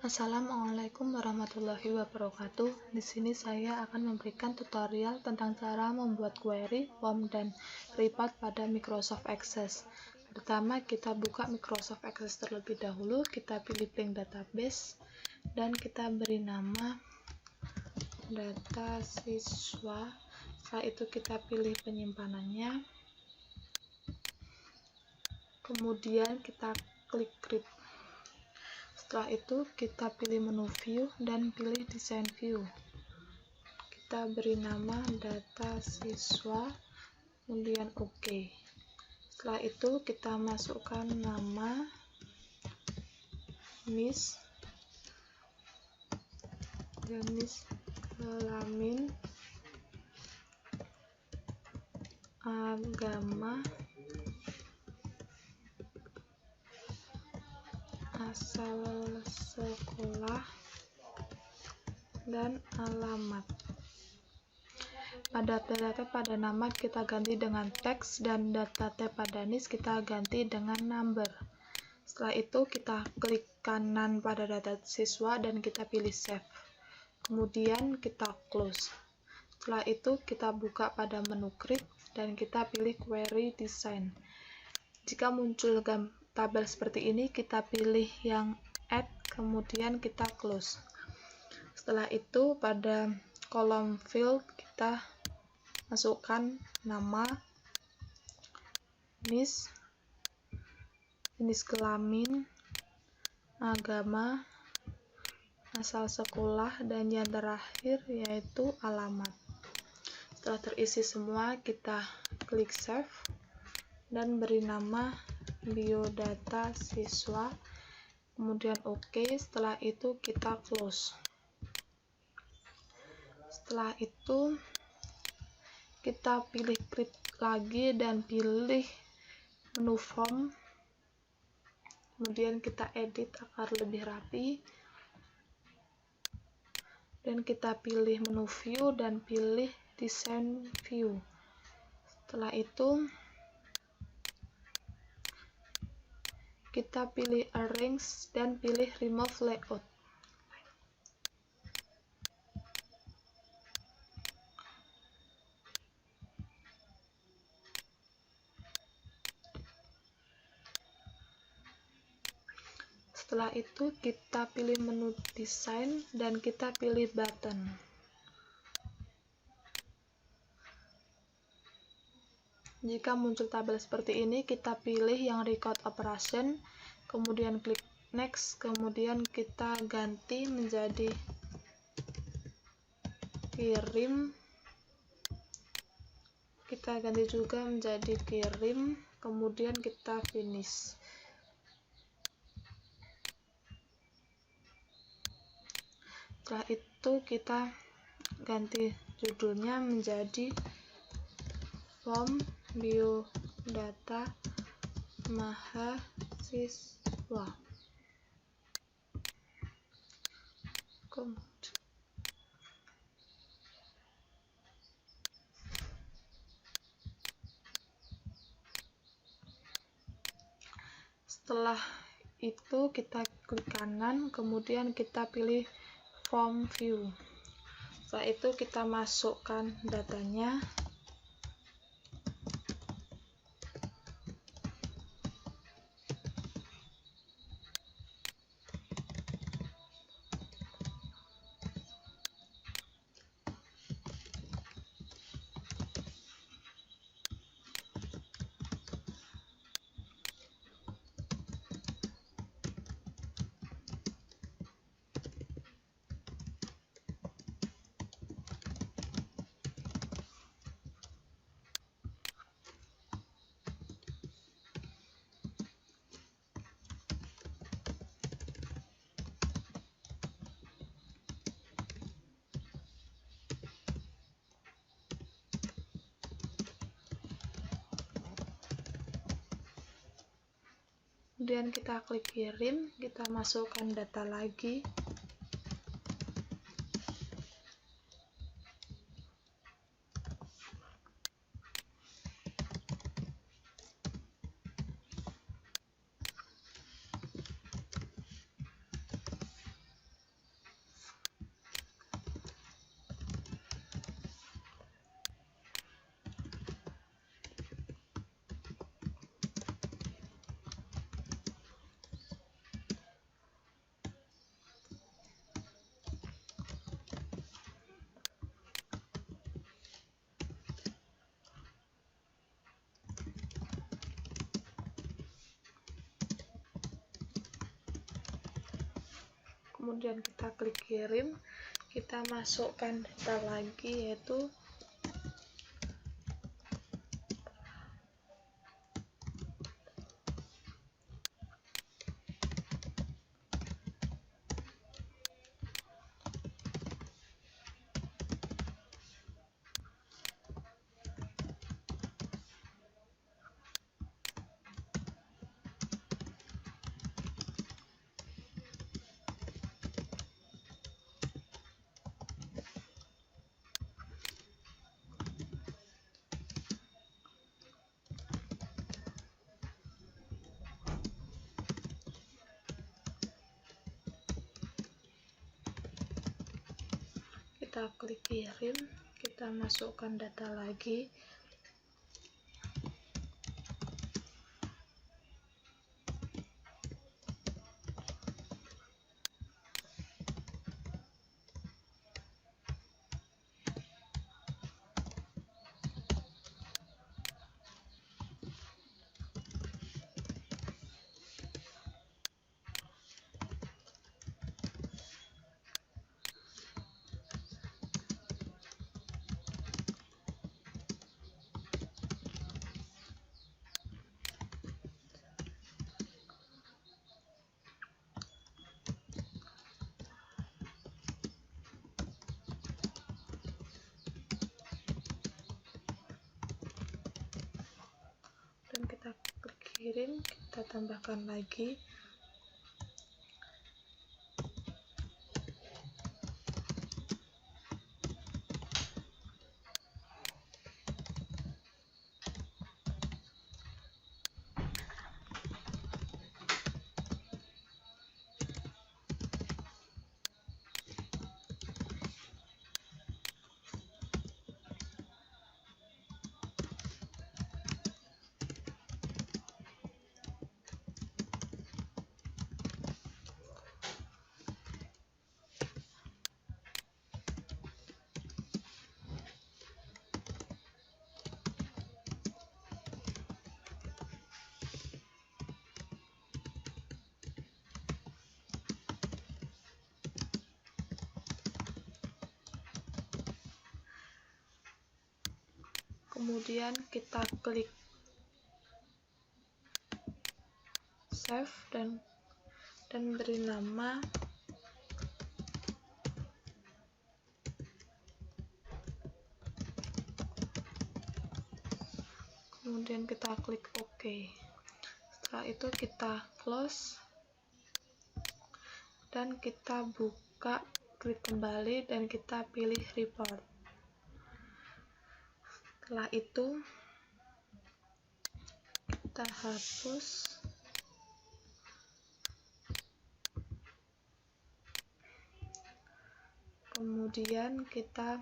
Assalamualaikum warahmatullahi wabarakatuh. Di sini saya akan memberikan tutorial tentang cara membuat query, form, dan report pada Microsoft Access. Pertama, kita buka Microsoft Access terlebih dahulu, kita pilih blank database, dan kita beri nama data siswa. Setelah itu kita pilih penyimpanannya, kemudian kita klik create. Setelah itu kita pilih menu view dan pilih desain view. Kita beri nama data siswa, kemudian OK. Setelah itu kita masukkan nama jenis kelamin, agama, asal sekolah, dan alamat. Pada data pada nama kita ganti dengan teks, dan data pada NIS kita ganti dengan number. Setelah itu kita klik kanan pada data siswa dan kita pilih save. Kemudian kita close. Setelah itu kita buka pada menu create dan kita pilih query design. Jika muncul tabel seperti ini, kita pilih yang add, kemudian kita close. Setelah itu pada kolom field kita masukkan nama, jenis kelamin, agama, asal sekolah, dan yang terakhir yaitu alamat. Setelah terisi semua, kita klik save dan beri nama biodata siswa, kemudian OK. Setelah itu kita close. Setelah itu kita pilih create lagi dan pilih menu form, kemudian kita edit agar lebih rapi, dan kita pilih menu view dan pilih design view. Setelah itu kita pilih arrange dan pilih remove layout. Setelah itu kita pilih menu desain dan kita pilih button. Jika muncul tabel seperti ini, kita pilih yang record operation, kemudian klik next, kemudian kita ganti menjadi kirim. Kita ganti juga menjadi kirim, kemudian kita finish. Setelah itu kita ganti judulnya menjadi form biodata mahasiswa. Setelah itu kita klik kanan, kemudian kita pilih form view. Setelah itu kita masukkan datanya. Kemudian kita klik kirim, kita masukkan data lagi. kemudian kita klik kirim, kita masukkan data lagi, yaitu kita klik kirim, kita masukkan data lagi, dan kita klik kirim, kita tambahkan lagi, kemudian kita klik save dan beri nama, kemudian kita klik OK. Setelah itu kita close dan kita buka, klik kembali dan kita pilih report. Setelah itu kita hapus, kemudian kita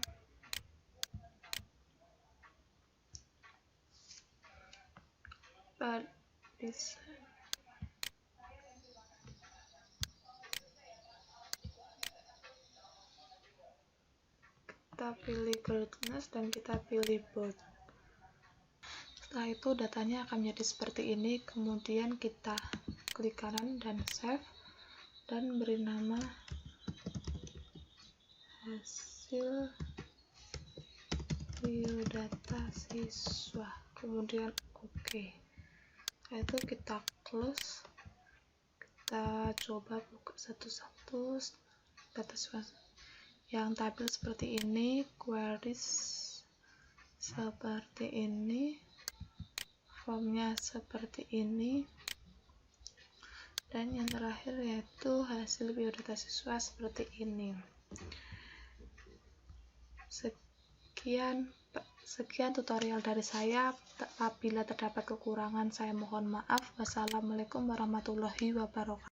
pilih brightness dan kita pilih bold. Setelah itu datanya akan menjadi seperti ini, kemudian kita klik kanan dan save dan beri nama hasil biodata siswa, kemudian OK. Setelah itu kita close, kita coba buka satu-satu data siswa yang tampil seperti ini, queries seperti ini, formnya seperti ini, dan yang terakhir yaitu hasil biodata siswa seperti ini. Sekian tutorial dari saya. Apabila terdapat kekurangan, saya mohon maaf. Wassalamualaikum warahmatullahi wabarakatuh.